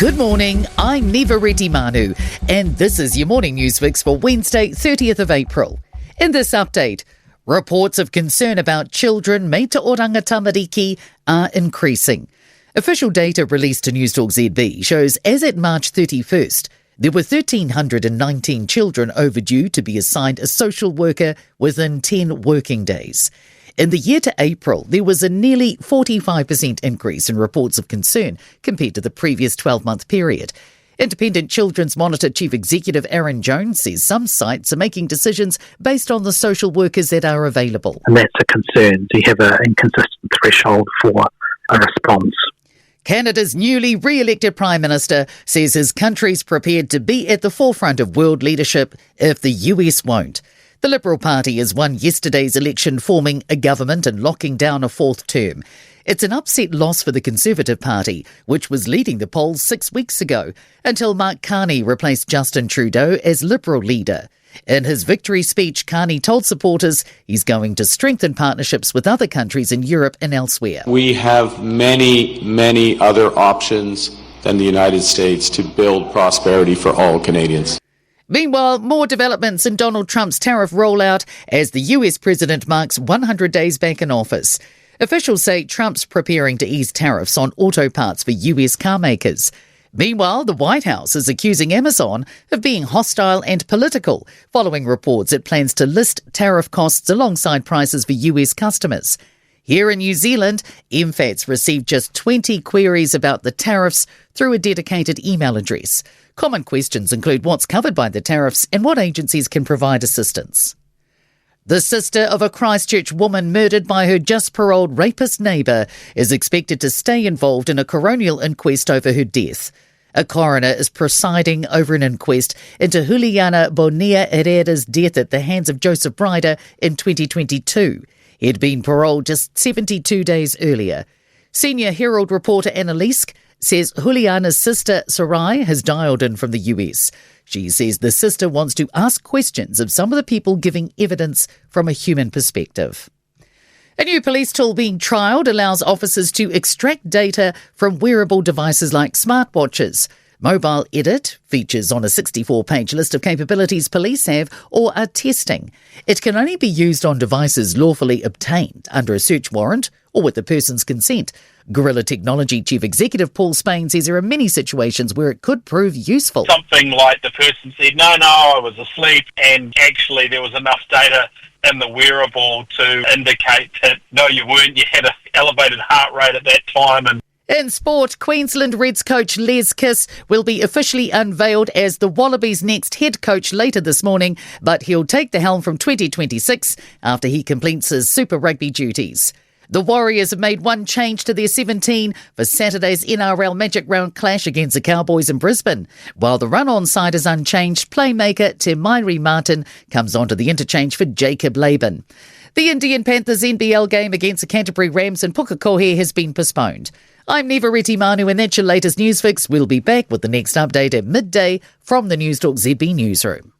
Good morning, I'm Neva Retimanu, and this is your morning news fix for Wednesday, 30th of April. In this update, reports of concern about children made to Oranga Tamariki are increasing. Official data released to Newstalk ZB shows as at March 31st, there were 1,319 children overdue to be assigned a social worker within 10 working days. In the year to April, there was a nearly 45% increase in reports of concern compared to the previous 12-month period. Independent Children's Monitor Chief Executive Aaron Jones says some sites are making decisions based on the social workers that are available. And that's a concern. You have an inconsistent threshold for a response. Canada's newly re-elected Prime Minister says his country's prepared to be at the forefront of world leadership if the US won't. The Liberal Party has won yesterday's election, forming a government and locking down a fourth term. It's an upset loss for the Conservative Party, which was leading the polls 6 weeks ago, until Mark Carney replaced Justin Trudeau as Liberal leader. In his victory speech, Carney told supporters he's going to strengthen partnerships with other countries in Europe and elsewhere. We have many other options than the United States to build prosperity for all Canadians. Meanwhile, more developments in Donald Trump's tariff rollout as the US president marks 100 days back in office. Officials say Trump's preparing to ease tariffs on auto parts for US car makers. Meanwhile, the White House is accusing Amazon of being hostile and political, following reports it plans to list tariff costs alongside prices for US customers. Here in New Zealand, MFATs received just 20 queries about the tariffs through a dedicated email address. Common questions include what's covered by the tariffs and what agencies can provide assistance. The sister of a Christchurch woman murdered by her just-paroled rapist neighbour is expected to stay involved in a coronial inquest over her death. A coroner is presiding over an inquest into Juliana Bonilla Herrera's death at the hands of Joseph Bryder in 2022. He had been paroled just 72 days earlier. Senior Herald reporter Annalise says Juliana's sister Sarai has dialed in from the US. She says the sister wants to ask questions of some of the people giving evidence from a human perspective. A new police tool being trialled allows officers to extract data from wearable devices like smartwatches. Mobile Edit features on a 64-page list of capabilities police have or are testing. It can only be used on devices lawfully obtained under a search warrant or with the person's consent. Gorilla Technology Chief Executive Paul Spain says there are many situations where it could prove useful. Something like the person said, no, I was asleep, and actually there was enough data in the wearable to indicate that, no, you weren't, you had an elevated heart rate at that time. And in sport, Queensland Reds coach Les Kiss will be officially unveiled as the Wallabies' next head coach later this morning, but he'll take the helm from 2026 after he completes his Super Rugby duties. The Warriors have made one change to their 17 for Saturday's NRL Magic Round clash against the Cowboys in Brisbane. While the run-on side is unchanged, playmaker Te Maire Martin comes onto the interchange for Jacob Laban. The Indian Panthers NBL game against the Canterbury Rams in Pukekohe has been postponed. I'm Neva Retimanu, and that's your latest news fix. We'll be back with the next update at midday from the Newstalk ZB newsroom.